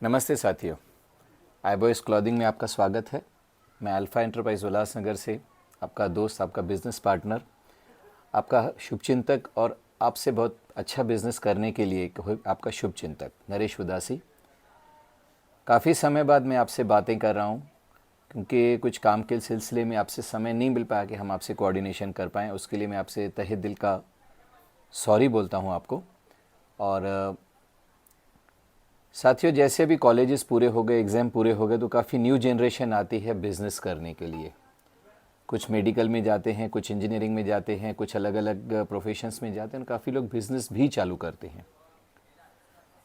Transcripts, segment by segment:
नमस्ते साथियों, आई boys clothing में आपका स्वागत है। मैं अल्फ़ा एंटरप्राइज उल्लासनगर से आपका दोस्त, आपका बिज़नेस पार्टनर, आपका शुभचिंतक और आपसे बहुत अच्छा बिज़नेस करने के लिए आपका शुभचिंतक नरेश उदासी। काफ़ी समय बाद मैं आपसे बातें कर रहा हूँ क्योंकि कुछ काम के सिलसिले में आपसे समय नहीं मिल पाया कि हम आपसे कोऑर्डिनेशन कर पाएँ। उसके लिए मैं आपसे तहे दिल का सॉरी बोलता हूँ आपको। और साथियों, जैसे अभी कॉलेजेस पूरे हो गए, एग्ज़ाम पूरे हो गए, तो काफ़ी न्यू जनरेशन आती है बिज़नेस करने के लिए। कुछ मेडिकल में जाते हैं, कुछ इंजीनियरिंग में जाते हैं, कुछ अलग अलग प्रोफेशंस में जाते हैं, काफ़ी लोग बिज़नेस भी चालू करते हैं।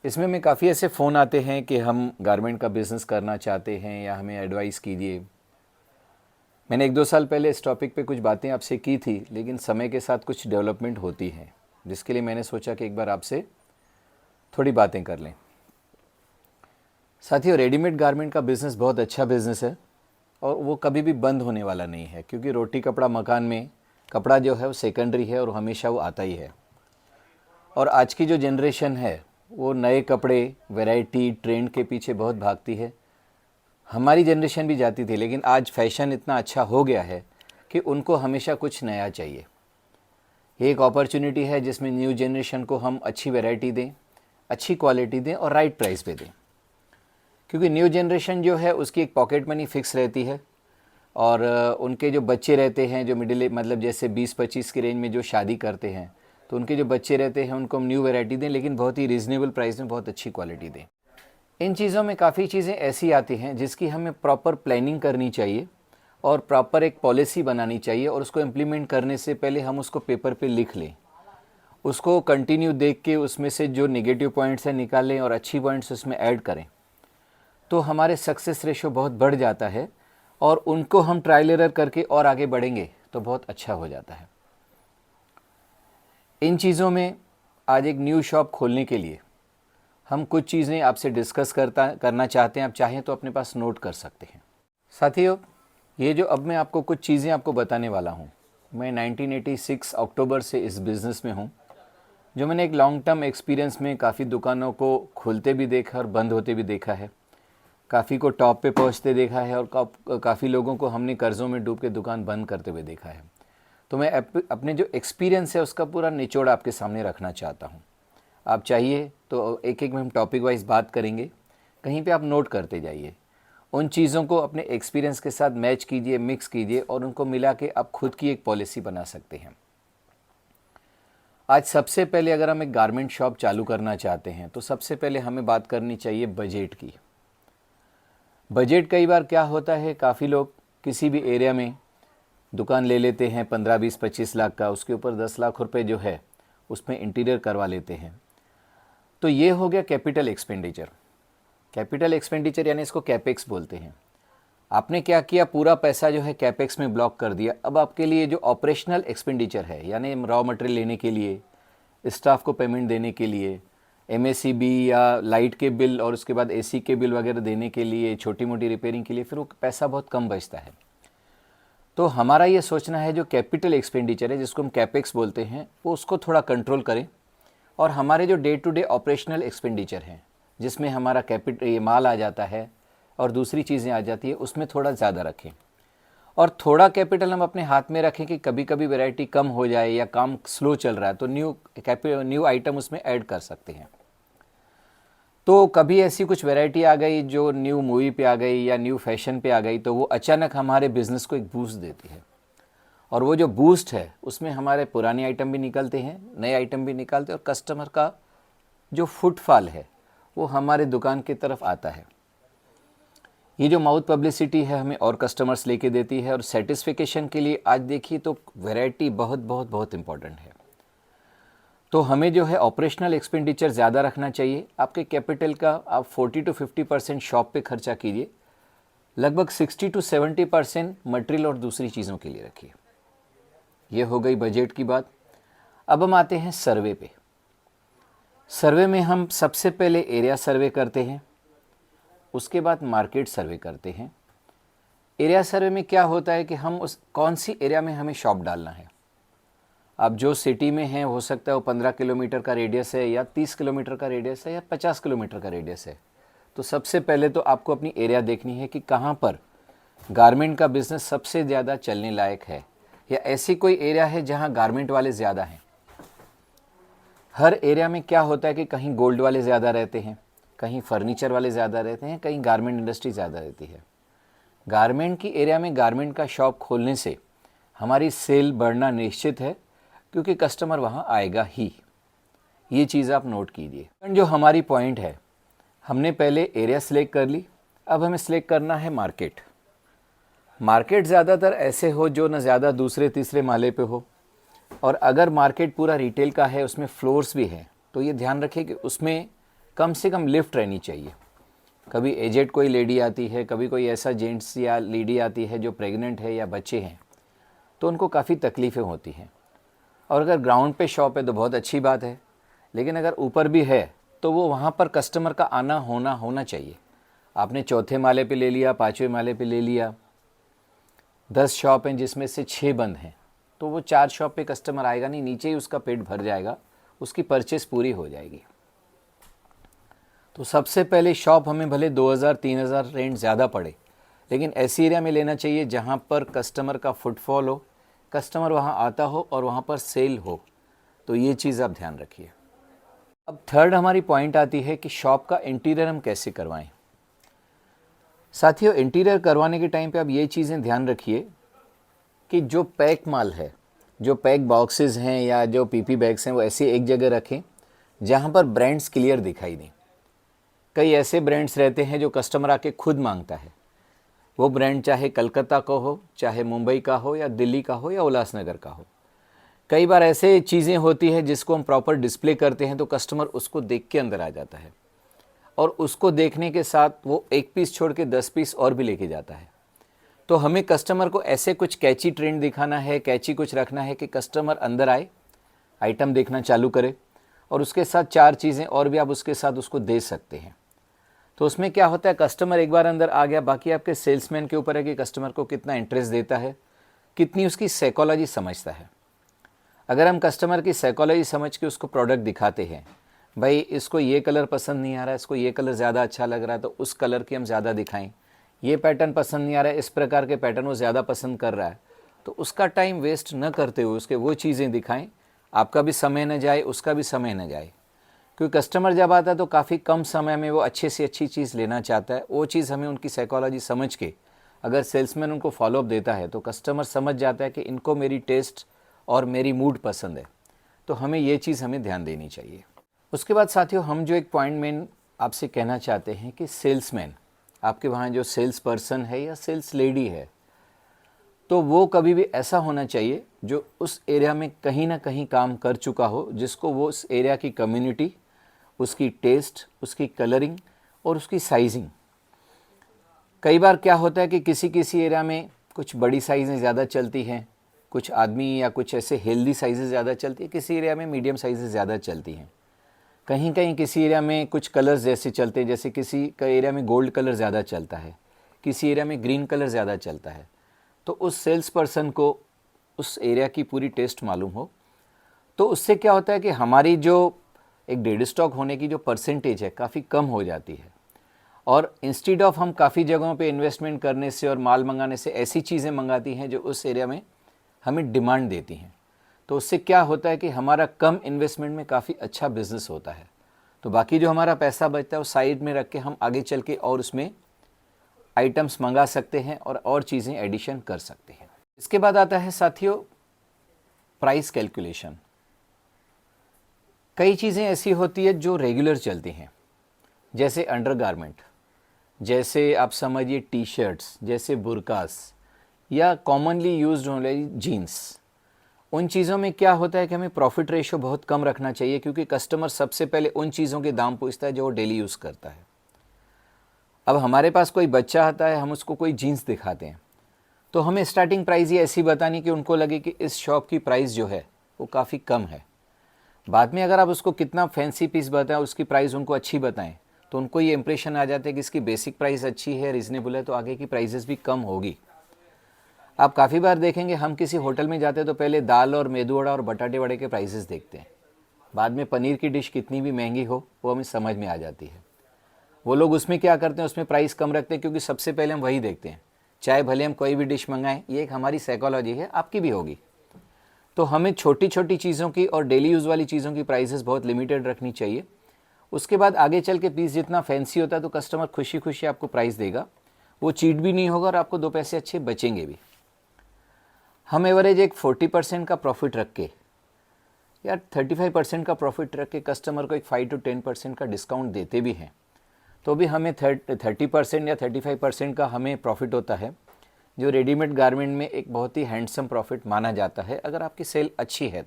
इसमें मैं काफ़ी ऐसे फ़ोन आते हैं कि हम गारमेंट का बिज़नेस करना चाहते हैं या हमें एडवाइस कीजिए। मैंने 1-2 साल पहले इस टॉपिक पे कुछ बातें आपसे की थी, लेकिन समय के साथ कुछ डेवलपमेंट होती है, जिसके लिए मैंने सोचा कि एक बार आपसे थोड़ी बातें कर लें। साथियों, रेडीमेड गारमेंट का बिज़नेस बहुत अच्छा बिज़नेस है और वो कभी भी बंद होने वाला नहीं है, क्योंकि रोटी कपड़ा मकान में कपड़ा जो है वो सेकेंडरी है और हमेशा वो आता ही है। और आज की जो जनरेशन है वो नए कपड़े, वैरायटी, ट्रेंड के पीछे बहुत भागती है। हमारी जनरेशन भी जाती थी, लेकिन आज फैशन इतना अच्छा हो गया है कि उनको हमेशा कुछ नया चाहिए। ये एक अपॉर्चुनिटी है जिसमें न्यू जनरेशन को हम अच्छी वैरायटी दें, अच्छी क्वालिटी दें और राइट प्राइस पे दें। क्योंकि न्यू जनरेशन जो है उसकी एक पॉकेट मनी फिक्स रहती है और उनके जो बच्चे रहते हैं, जो मिडिल मतलब जैसे 20-25 की रेंज में जो शादी करते हैं, तो उनके जो बच्चे रहते हैं उनको हम न्यू वैरायटी दें, लेकिन बहुत ही रीज़नेबल प्राइस में बहुत अच्छी क्वालिटी दें। इन चीज़ों में काफ़ी चीज़ें ऐसी आती हैं जिसकी हमें प्रॉपर प्लानिंग करनी चाहिए और प्रॉपर एक पॉलिसी बनानी चाहिए, और उसको इम्प्लीमेंट करने से पहले हम उसको पेपर पे लिख लें, उसको कंटिन्यू देख के उसमें से जो नेगेटिव पॉइंट्स हैं निकालें और अच्छी पॉइंट्स उसमें ऐड करें, तो हमारे सक्सेस रेशो बहुत बढ़ जाता है और उनको हम ट्रायल एरर करके और आगे बढ़ेंगे तो बहुत अच्छा हो जाता है। इन चीज़ों में आज एक न्यू शॉप खोलने के लिए हम कुछ चीज़ें आपसे डिस्कस करना चाहते हैं। आप चाहें तो अपने पास नोट कर सकते हैं। साथियों, ये जो अब मैं आपको कुछ चीज़ें आपको बताने वाला हूँ, मैं 1986 अक्टूबर से इस बिज़नेस में हूँ। जो मैंने एक लॉन्ग टर्म एक्सपीरियंस में काफ़ी दुकानों को खुलते भी देखा और बंद होते भी देखा है, काफ़ी को टॉप पे पहुंचते देखा है और काफ़ी लोगों को हमने कर्ज़ों में डूब के दुकान बंद करते हुए देखा है। तो मैं अपने जो एक्सपीरियंस है उसका पूरा निचोड़ आपके सामने रखना चाहता हूं। आप चाहिए तो एक एक में हम टॉपिक वाइज बात करेंगे, कहीं पे आप नोट करते जाइए। उन चीज़ों को अपने एक्सपीरियंस के साथ मैच कीजिए, मिक्स कीजिए और उनको मिला के आप खुद की एक पॉलिसी बना सकते हैं। आज सबसे पहले अगर हम एक गारमेंट शॉप चालू करना चाहते हैं तो सबसे पहले हमें बात करनी चाहिए बजट की। बजट कई बार क्या होता है, काफ़ी लोग किसी भी एरिया में दुकान ले लेते हैं 15-20-25 लाख का, उसके ऊपर 10 लाख रुपए जो है उसमें इंटीरियर करवा लेते हैं। तो ये हो गया कैपिटल एक्सपेंडिचर। कैपिटल एक्सपेंडिचर यानी इसको कैपेक्स बोलते हैं। आपने क्या किया, पूरा पैसा जो है कैपेक्स में ब्लॉक कर दिया। अब आपके लिए जो ऑपरेशनल एक्सपेंडिचर है, यानी रॉ मटेरियल लेने के लिए, स्टाफ को पेमेंट देने के लिए, एमएससीबी या लाइट के बिल और उसके बाद एसी के बिल वगैरह देने के लिए, छोटी मोटी रिपेयरिंग के लिए, फिर वो पैसा बहुत कम बचता है। तो हमारा ये सोचना है जो कैपिटल एक्सपेंडिचर है, जिसको हम कैपेक्स बोलते हैं, वो उसको थोड़ा कंट्रोल करें और हमारे जो day to day operational expenditure हैं, जिसमें हमारा ये माल आ जाता है और दूसरी चीज़ें आ जाती है, उसमें थोड़ा ज़्यादा रखें। और थोड़ा कैपिटल हम अपने हाथ में रखें कि कभी कभी वैरायटी कम हो जाए या काम स्लो चल रहा है तो न्यू आइटम उसमें ऐड कर सकते हैं। तो कभी ऐसी कुछ वैरायटी आ गई जो न्यू मूवी पे आ गई या न्यू फैशन पे आ गई, तो वो अचानक हमारे बिज़नेस को एक बूस्ट देती है। और वो जो बूस्ट है उसमें हमारे पुराने आइटम भी निकलते हैं, नए आइटम भी निकलते हैं और कस्टमर का जो फुटफॉल है वो हमारे दुकान की तरफ आता है। ये जो माउथ पब्लिसिटी है हमें और कस्टमर्स लेके देती है। और सेटिस्फिकेशन के लिए आज देखिए तो वैरायटी बहुत बहुत बहुत इंपॉर्टेंट है। तो हमें जो है ऑपरेशनल एक्सपेंडिचर ज़्यादा रखना चाहिए। आपके कैपिटल का आप 40-50% शॉप पे खर्चा कीजिए, लगभग 60-70% मटेरियल और दूसरी चीज़ों के लिए रखिए। ये हो गई बजट की बात। अब हम आते हैं सर्वे पे। सर्वे में हम सबसे पहले एरिया सर्वे करते हैं, उसके बाद मार्केट सर्वे करते हैं। एरिया सर्वे में क्या होता है कि हम उस कौन सी एरिया में हमें शॉप डालना है। अब जो सिटी में है हो सकता है वो 15 किलोमीटर का रेडियस है या 30 किलोमीटर का रेडियस है या 50 किलोमीटर का रेडियस है, तो सबसे पहले तो आपको अपनी एरिया देखनी है कि कहाँ पर गारमेंट का बिज़नेस सबसे ज़्यादा चलने लायक है, या ऐसी कोई एरिया है जहाँ गारमेंट वाले ज़्यादा हैं। हर एरिया में क्या होता है कि कहीं गोल्ड वाले ज़्यादा रहते हैं, कहीं फर्नीचर वाले ज़्यादा रहते हैं, कहीं गारमेंट इंडस्ट्री ज़्यादा रहती है। गारमेंट की एरिया में गारमेंट का शॉप खोलने से हमारी सेल बढ़ना निश्चित है, क्योंकि कस्टमर वहाँ आएगा ही। ये चीज़ आप नोट कीजिए। जो हमारी पॉइंट है, हमने पहले एरिया सिलेक्ट कर ली, अब हमें सिलेक्ट करना है मार्केट। मार्केट ज़्यादातर ऐसे हो जो न ज़्यादा दूसरे तीसरे माले पे हो, और अगर मार्केट पूरा रिटेल का है, उसमें फ्लोर्स भी हैं, तो ये ध्यान रखें कि उसमें कम से कम लिफ्ट रहनी चाहिए। कभी एजेड कोई लेडी आती है, कभी कोई ऐसा जेंट्स या लेडी आती है जो प्रेग्नेंट है या बच्चे हैं, तो उनको काफ़ी तकलीफ़ें होती हैं। और अगर ग्राउंड पे शॉप है तो बहुत अच्छी बात है, लेकिन अगर ऊपर भी है तो वो वहाँ पर कस्टमर का आना होना चाहिए। आपने चौथे माले पे ले लिया, पाँचवें माले पे ले लिया, 10 शॉप हैं जिसमें से 6 बंद हैं, तो वो 4 शॉप पे कस्टमर आएगा नहीं, नीचे ही उसका पेट भर जाएगा, उसकी परचेस पूरी हो जाएगी। तो सबसे पहले शॉप हमें भले 2000-3000 रेंट ज़्यादा पड़े, लेकिन ऐसी एरिया में लेना चाहिए जहाँ पर कस्टमर का फुटफॉल हो, कस्टमर वहाँ आता हो और वहाँ पर सेल हो। तो ये चीज़ आप ध्यान रखिए। अब थर्ड हमारी पॉइंट आती है कि शॉप का इंटीरियर हम कैसे करवाएं। साथियों, इंटीरियर करवाने के टाइम पे आप ये चीज़ें ध्यान रखिए कि जो पैक माल है, जो पैक बॉक्सेस हैं या जो पीपी बैग्स हैं, वो ऐसे एक जगह रखें जहाँ पर ब्रांड्स क्लियर दिखाई दें। कई ऐसे ब्रांड्स रहते हैं जो कस्टमर आके खुद मांगता है, वो ब्रांड चाहे कलकत्ता का हो, चाहे मुंबई का हो, या दिल्ली का हो, या उल्लासनगर का हो। कई बार ऐसे चीज़ें होती हैं जिसको हम प्रॉपर डिस्प्ले करते हैं तो कस्टमर उसको देख के अंदर आ जाता है, और उसको देखने के साथ वो एक पीस छोड़ के 10 पीस और भी लेके जाता है। तो हमें कस्टमर को ऐसे कुछ कैची ट्रेंड दिखाना है, कैची कुछ रखना है कि कस्टमर अंदर आए, आइटम देखना चालू करे, और उसके साथ 4 चीज़ें और भी आप उसके साथ उसको दे सकते हैं। तो उसमें क्या होता है, कस्टमर एक बार अंदर आ गया, बाकी आपके सेल्समैन के ऊपर है कि कस्टमर को कितना इंटरेस्ट देता है, कितनी उसकी साइकोलॉजी समझता है। अगर हम कस्टमर की साइकोलॉजी समझ के उसको प्रोडक्ट दिखाते हैं, भाई इसको ये कलर पसंद नहीं आ रहा है, इसको ये कलर ज़्यादा अच्छा लग रहा है तो उस कलर की हम ज़्यादा दिखाएं, ये पैटर्न पसंद नहीं आ रहा है, इस प्रकार के पैटर्न वो ज़्यादा पसंद कर रहा है, तो उसका टाइम वेस्ट न करते हुए उसके वो चीज़ें दिखाएं, आपका भी समय न जाए, उसका भी समय न जाए। क्योंकि कस्टमर जब आता है तो काफ़ी कम समय में वो अच्छे से अच्छी चीज़ लेना चाहता है। वो चीज़ हमें उनकी साइकोलॉजी समझ के अगर सेल्समैन उनको फॉलोअप देता है तो कस्टमर समझ जाता है कि इनको मेरी टेस्ट और मेरी मूड पसंद है। तो हमें ये चीज़ हमें ध्यान देनी चाहिए। उसके बाद साथियों, हम जो एक पॉइंट मेन आपसे कहना चाहते हैं कि सेल्समैन, आपके वहाँ जो सेल्स पर्सन है या सेल्स लेडी है, तो वो कभी भी ऐसा होना चाहिए जो उस एरिया में कहीं ना कहीं काम कर चुका हो, जिसको वो उस एरिया की कम्युनिटी, उसकी टेस्ट, उसकी कलरिंग और उसकी साइजिंग। कई बार क्या होता है कि किसी किसी एरिया में कुछ बड़ी साइज़ें ज़्यादा चलती हैं, कुछ आदमी या कुछ ऐसे हेल्दी साइज़ें ज़्यादा चलती है, किसी एरिया में मीडियम साइज़ें ज़्यादा चलती हैं। कहीं कहीं किसी एरिया में कुछ कलर्स जैसे चलते हैं, जैसे किसी का एरिया में गोल्ड कलर ज़्यादा चलता है, किसी एरिया में ग्रीन कलर ज़्यादा चलता है। तो उस सेल्स पर्सन को उस एरिया की पूरी टेस्ट मालूम हो, तो उससे क्या होता है कि हमारी जो एक डेड स्टॉक होने की जो परसेंटेज है काफ़ी कम हो जाती है। और इंस्टीड ऑफ हम काफ़ी जगहों पे इन्वेस्टमेंट करने से और माल मंगाने से ऐसी चीज़ें मंगाती हैं जो उस एरिया में हमें डिमांड देती हैं। तो उससे क्या होता है कि हमारा कम इन्वेस्टमेंट में काफ़ी अच्छा बिजनेस होता है। तो बाकी जो हमारा पैसा बचता है वो साइड में रख के हम आगे चल के और उसमें आइटम्स मंगा सकते हैं और चीज़ें एडिशन कर सकते हैं। इसके बाद आता है साथियों प्राइस कैलकुलेशन। कई चीज़ें ऐसी होती है जो रेगुलर चलती हैं, जैसे अंडरगारमेंट, जैसे आप समझिए टी शर्ट्स, जैसे बुरकास, या कॉमनली यूज्ड होने जीन्स। उन चीज़ों में क्या होता है कि हमें प्रॉफिट रेशो बहुत कम रखना चाहिए, क्योंकि कस्टमर सबसे पहले उन चीज़ों के दाम पूछता है जो वो डेली यूज़ करता है। अब हमारे पास कोई बच्चा आता है, हम उसको कोई जीन्स दिखाते हैं, तो हमें स्टार्टिंग प्राइस ही ऐसी बतानी कि उनको लगे कि इस शॉप की प्राइस जो है वो काफ़ी कम है। बाद में अगर आप उसको कितना फैंसी पीस बताएं, उसकी प्राइस उनको अच्छी बताएं, तो उनको ये इंप्रेशन आ जाता है कि इसकी बेसिक प्राइस अच्छी है, रीज़नेबल है, तो आगे की प्राइसेस भी कम होगी। आप काफ़ी बार देखेंगे हम किसी होटल में जाते हैं तो पहले दाल और मेदू वड़ा और बटाटे वड़े के प्राइसेस देखते हैं, बाद में पनीर की डिश कितनी भी महंगी हो वो हमें समझ में आ जाती है। वो लोग उसमें क्या करते हैं, उसमें प्राइस कम रखते हैं क्योंकि सबसे पहले हम वही देखते हैं, चाहे भले हम कोई भी डिश मंगाएं। ये एक हमारी साइकोलॉजी है, आपकी भी होगी। तो हमें छोटी छोटी चीज़ों की और डेली यूज़ वाली चीज़ों की प्राइसेस बहुत लिमिटेड रखनी चाहिए। उसके बाद आगे चल के पीस जितना फैंसी होता है तो कस्टमर खुशी खुशी आपको प्राइस देगा, वो चीट भी नहीं होगा और आपको 2 पैसे अच्छे बचेंगे भी। हम एवरेज एक 40% का प्रॉफिट रख के या 35% का प्रॉफिट रख के कस्टमर को एक 5 to 10% का डिस्काउंट देते भी हैं, तो भी हमें 30% या 35% का हमें प्रॉफिट होता है, जो रेडीमेड गारमेंट में एक बहुत ही हैंडसम प्रॉफिट माना जाता है अगर आपकी सेल अच्छी है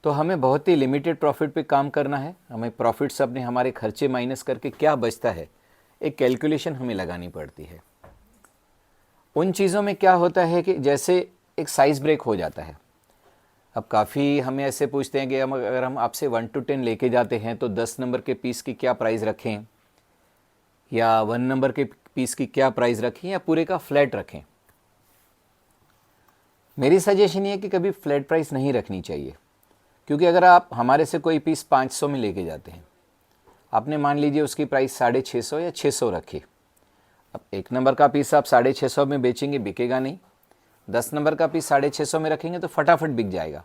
तो हमें बहुत ही लिमिटेड प्रॉफिट पे काम करना है। हमें प्रॉफिट से अपने हमारे खर्चे माइनस करके क्या बचता है, एक कैलकुलेशन हमें लगानी पड़ती है। उन चीज़ों में क्या होता है कि जैसे एक साइज़ ब्रेक हो जाता है। अब काफ़ी हमें ऐसे पूछते हैं कि अगर हम आपसे 1 to 10 लेके जाते हैं तो 10 नंबर के पीस की क्या प्राइस रखें, या 1 नंबर के पीस की क्या प्राइस रखें, या पूरे का फ्लैट रखें। मेरी सजेशन ये है कि कभी फ्लैट प्राइस नहीं रखनी चाहिए, क्योंकि अगर आप हमारे से कोई पीस 500 में लेके जाते हैं, आपने मान लीजिए उसकी प्राइस 650 या 600 रखी। अब 1 नंबर का पीस आप 650 में बेचेंगे, बिकेगा नहीं। 10 नंबर का पीस 650 में रखेंगे तो फटाफट बिक जाएगा।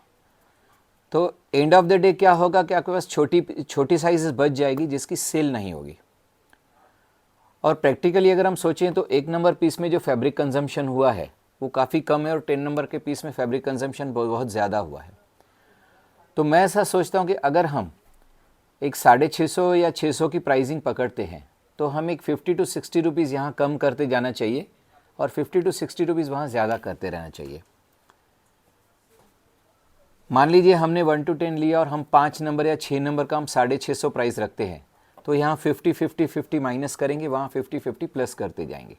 तो एंड ऑफ द डे क्या होगा कि आपके पास छोटी साइज़ बच जाएगी जिसकी सेल नहीं होगी। और प्रैक्टिकली अगर हम सोचें तो 1 नंबर पीस में जो फैब्रिक कंजम्पशन हुआ है वो काफ़ी कम है और 10 नंबर के पीस में फैब्रिक कंजम्पशन बहुत ज़्यादा हुआ है। तो मैं ऐसा सोचता हूँ कि अगर हम एक 650 या 600 की प्राइसिंग पकड़ते हैं तो हम एक 50 to 60 रुपीज़ यहाँ कम करते जाना चाहिए और 50 to 60 रुपीज़ वहाँ ज़्यादा करते रहना चाहिए। मान लीजिए हमने 1 to 10 लिया और हम 5 नंबर या 6 नंबर का हम 650 प्राइस रखते हैं, तो यहाँ 50 माइनस करेंगे, वहाँ 50 प्लस करते जाएंगे।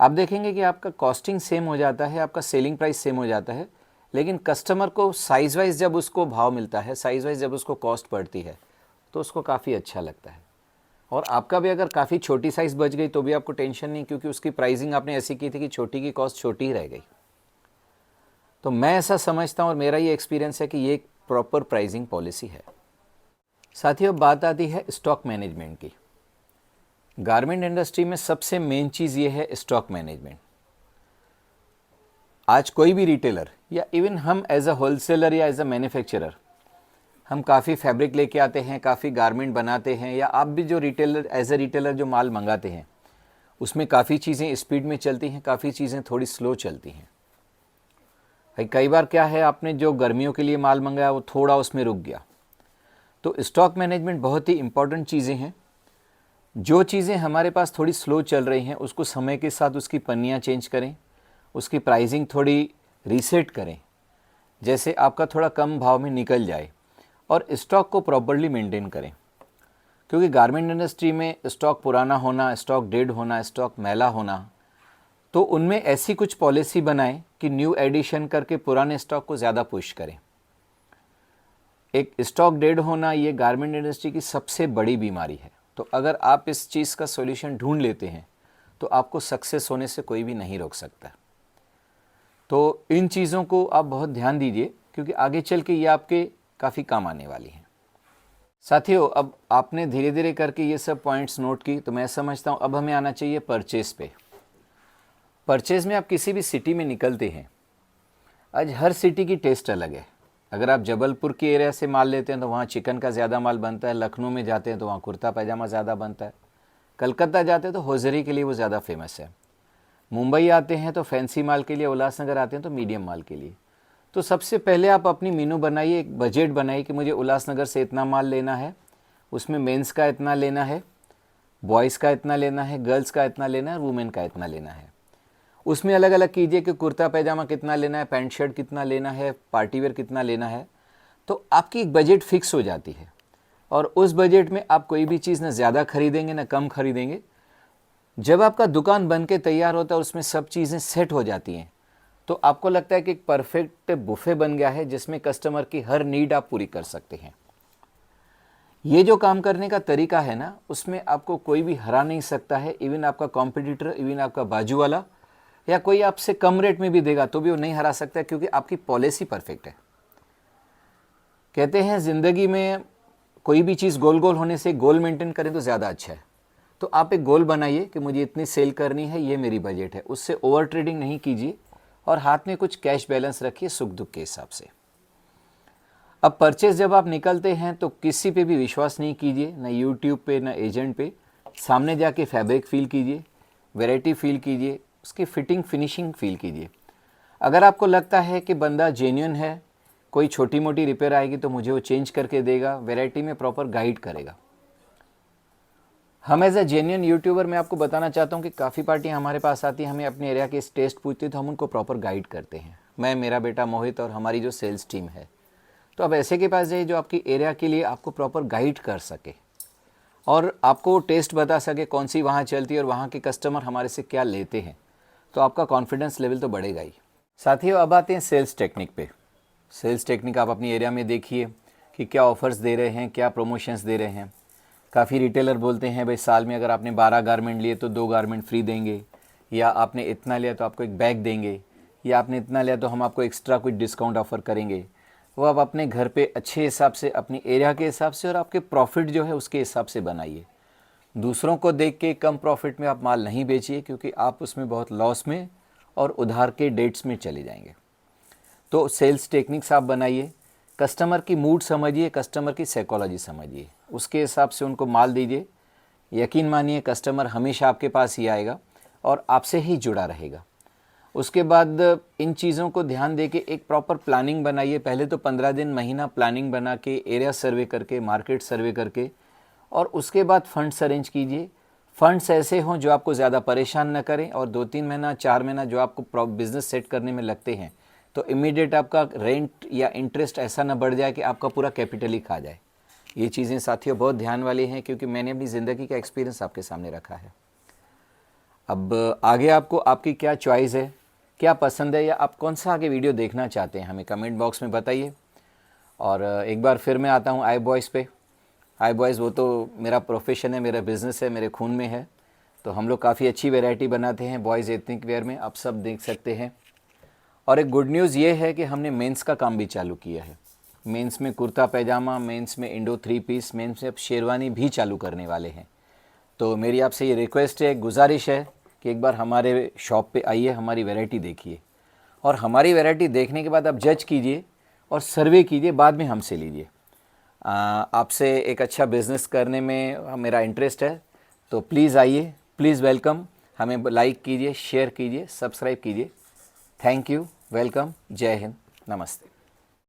आप देखेंगे कि आपका कॉस्टिंग सेम हो जाता है, आपका सेलिंग प्राइस सेम हो जाता है, लेकिन कस्टमर को साइज़ वाइज जब उसको भाव मिलता है, साइज़ वाइज जब उसको कॉस्ट पड़ती है तो उसको काफ़ी अच्छा लगता है। और आपका भी अगर काफ़ी छोटी साइज़ बच गई तो भी आपको टेंशन नहीं, क्योंकि उसकी प्राइसिंग आपने ऐसी की थी कि छोटी की कॉस्ट छोटी ही रह गई। तो मैं ऐसा समझता हूँ और मेरा ये एक्सपीरियंस है कि ये एक प्रॉपर प्राइसिंग पॉलिसी है। साथियों, अब बात आती है स्टॉक मैनेजमेंट की। गारमेंट इंडस्ट्री में सबसे मेन चीज़ ये है स्टॉक मैनेजमेंट। आज कोई भी रिटेलर या इवन हम एज अ होलसेलर या एज अ मैन्युफैक्चरर, हम काफ़ी फैब्रिक लेके आते हैं, काफ़ी गारमेंट बनाते हैं, या आप भी जो रिटेलर एज अ रिटेलर जो माल मंगाते हैं उसमें काफ़ी चीज़ें स्पीड में चलती हैं, काफ़ी चीज़ें थोड़ी स्लो चलती हैं। भाई कई बार क्या है, आपने जो गर्मियों के लिए माल मंगाया वो थोड़ा उसमें रुक गया। तो स्टॉक मैनेजमेंट बहुत ही इंपॉर्टेंट चीज़ें हैं। जो चीज़ें हमारे पास थोड़ी स्लो चल रही हैं उसको समय के साथ उसकी पन्नियाँ चेंज करें, उसकी प्राइसिंग थोड़ी रीसेट करें, जैसे आपका थोड़ा कम भाव में निकल जाए, और स्टॉक को प्रॉपर्ली मेंटेन करें। क्योंकि गारमेंट इंडस्ट्री में स्टॉक पुराना होना, स्टॉक डेड होना, स्टॉक मैला होना, तो उनमें ऐसी कुछ पॉलिसी बनाएं कि न्यू एडिशन करके पुराने स्टॉक को ज़्यादा पुश करें। एक स्टॉक डेड होना ये गारमेंट इंडस्ट्री की सबसे बड़ी बीमारी है। तो अगर आप इस चीज़ का सॉल्यूशन ढूंढ लेते हैं तो आपको सक्सेस होने से कोई भी नहीं रोक सकता। तो इन चीज़ों को आप बहुत ध्यान दीजिए, क्योंकि आगे चल के ये आपके काफ़ी काम आने वाली हैं। साथियों, अब आपने धीरे धीरे करके ये सब पॉइंट्स नोट की, तो मैं समझता हूँ अब हमें आना चाहिए परचेज पे। परचेज में आप किसी भी सिटी में निकलते हैं, आज हर सिटी की टेस्ट अलग है। अगर आप जबलपुर के एरिया से माल लेते हैं तो वहाँ चिकन का ज़्यादा माल बनता है, लखनऊ में जाते हैं तो वहाँ कुर्ता पैजामा ज़्यादा बनता है, कलकत्ता जाते हैं तो होजरी के लिए वो ज़्यादा फेमस है, मुंबई आते हैं तो फैंसी माल के लिए, उल्लासनगर आते हैं तो मीडियम माल के लिए। तो सबसे पहले आप अपनी मीनू बनाइए, एक बजट बनाइए कि मुझे उल्लासनगर से इतना माल लेना है, उसमें मेंस का इतना लेना है, बॉयज़ का इतना लेना है, गर्ल्स का इतना लेना है, वुमेन का इतना लेना है। उसमें अलग अलग कीजिए कि कुर्ता पैजामा कितना लेना है, पैंट शर्ट कितना लेना है, पार्टी वेयर कितना लेना है। तो आपकी एक बजट फिक्स हो जाती है और उस बजट में आप कोई भी चीज़ ना ज़्यादा खरीदेंगे ना कम खरीदेंगे। जब आपका दुकान बन के तैयार होता है, उसमें सब चीज़ें सेट हो जाती हैं, तो आपको लगता है कि एक परफेक्ट बुफे बन गया है जिसमें कस्टमर की हर नीड आप पूरी कर सकते हैं। ये जो काम करने का तरीका है ना, उसमें आपको कोई भी हरा नहीं सकता है। इवन आपका कॉम्पिटिटर, इवन आपका बाजू वाला या कोई आपसे कम रेट में भी देगा तो भी वो नहीं हरा सकता है, क्योंकि आपकी पॉलिसी परफेक्ट है। कहते हैं ज़िंदगी में कोई भी चीज़ गोल गोल होने से गोल मेंटेन करें तो ज़्यादा अच्छा है। तो आप एक गोल बनाइए कि मुझे इतनी सेल करनी है, ये मेरी बजट है, उससे ओवर ट्रेडिंग नहीं कीजिए और हाथ में कुछ कैश बैलेंस रखिए सुख दुख के हिसाब से। अब परचेज जब आप निकलते हैं तो किसी पे भी विश्वास नहीं कीजिए, ना यूट्यूब पे ना एजेंट पे। सामने जाके फैब्रिक फील कीजिए, वैरायटी फील कीजिए, उसकी फिटिंग फिनिशिंग फील कीजिए। अगर आपको लगता है कि बंदा जेन्युइन है, कोई छोटी मोटी रिपेयर आएगी तो मुझे वो चेंज करके देगा, वैरायटी में प्रॉपर गाइड करेगा। हम एज ए जेन्युइन यूट्यूबर मैं आपको बताना चाहता हूँ कि काफ़ी पार्टियाँ हमारे पास आती हैं, हमें अपने एरिया के टेस्ट पूछती है तो हम उनको प्रॉपर गाइड करते हैं। मैं, मेरा बेटा मोहित और हमारी जो सेल्स टीम है। तो अब ऐसे के पास जाइए जो आपकी एरिया के लिए आपको प्रॉपर गाइड कर सके और आपको टेस्ट बता सके कौन सी वहाँ चलती है और वहाँ के कस्टमर हमारे से क्या लेते हैं। तो आपका कॉन्फिडेंस लेवल तो बढ़ेगा ही। साथियों, अब आते हैं सेल्स टेक्निक पे। सेल्स टेक्निक आप अपनी एरिया में देखिए कि क्या ऑफ़र्स दे रहे हैं, क्या प्रमोशंस दे रहे हैं। काफ़ी रिटेलर बोलते हैं भाई साल में अगर आपने 12 गारमेंट लिए तो 2 गारमेंट फ्री देंगे, या आपने इतना लिया तो आपको एक बैग देंगे, या आपने इतना लिया तो हम आपको एक्स्ट्रा कुछ डिस्काउंट ऑफ़र करेंगे। वो आप अपने घर पे अच्छे हिसाब से, अपनी एरिया के हिसाब से और आपके प्रॉफिट जो है उसके हिसाब से बनाइए। दूसरों को देख के कम प्रॉफिट में आप माल नहीं बेचिए, क्योंकि आप उसमें बहुत लॉस में और उधार के डेट्स में चले जाएंगे। तो सेल्स टेक्निक्स आप बनाइए, कस्टमर की मूड समझिए, कस्टमर की साइकोलॉजी समझिए, उसके हिसाब से उनको माल दीजिए। यकीन मानिए कस्टमर हमेशा आपके पास ही आएगा और आपसे ही जुड़ा रहेगा। उसके बाद इन चीज़ों को ध्यान दे के एक प्रॉपर प्लानिंग बनाइए। पहले तो 15 दिन, महीना प्लानिंग बना के, एरिया सर्वे करके, मार्केट सर्वे करके, और उसके बाद फंड्स अरेंज कीजिए। फंड्स ऐसे हों जो आपको ज़्यादा परेशान न करें, और 2-3 महीना 4 महीना जो आपको बिज़नेस सेट करने में लगते हैं तो इमीडिएट आपका रेंट या इंटरेस्ट ऐसा ना बढ़ जाए कि आपका पूरा कैपिटल ही खा जाए। ये चीज़ें साथियों बहुत ध्यान वाली हैं, क्योंकि मैंने अपनी ज़िंदगी का एक्सपीरियंस आपके सामने रखा है। अब आगे आपको आपकी क्या चॉइस है, क्या पसंद है, या आप कौन सा आगे वीडियो देखना चाहते हैं, हमें कमेंट बॉक्स में बताइए। और एक बार फिर मैं आता हूँ आई बॉयज़ पे। आई बॉयज़ वो तो मेरा प्रोफेशन है, मेरा बिज़नेस है, मेरे खून में है। तो हम लोग काफ़ी अच्छी वैरायटी बनाते हैं बॉयज़ एथनिक वेयर में, आप सब देख सकते हैं। और एक गुड न्यूज़ ये है कि हमने मेंस का काम भी चालू किया है। मेंस में कुर्ता पैजामा, मेंस में इंडो 3 पीस, मेंस में अब शेरवानी भी चालू करने वाले हैं। तो मेरी आपसे ये रिक्वेस्ट है, गुजारिश है कि एक बार हमारे शॉप पे आइए, हमारी वैरायटी देखिए, और हमारी वैरायटी देखने के बाद आप जज कीजिए और सर्वे कीजिए, बाद में हमसे लीजिए। आपसे एक अच्छा बिज़नेस करने में मेरा इंटरेस्ट है, तो प्लीज़ आइए, प्लीज़ वेलकम। हमें लाइक कीजिए, शेयर कीजिए, सब्सक्राइब कीजिए। थैंक यू, वेलकम, जय हिंद, नमस्ते।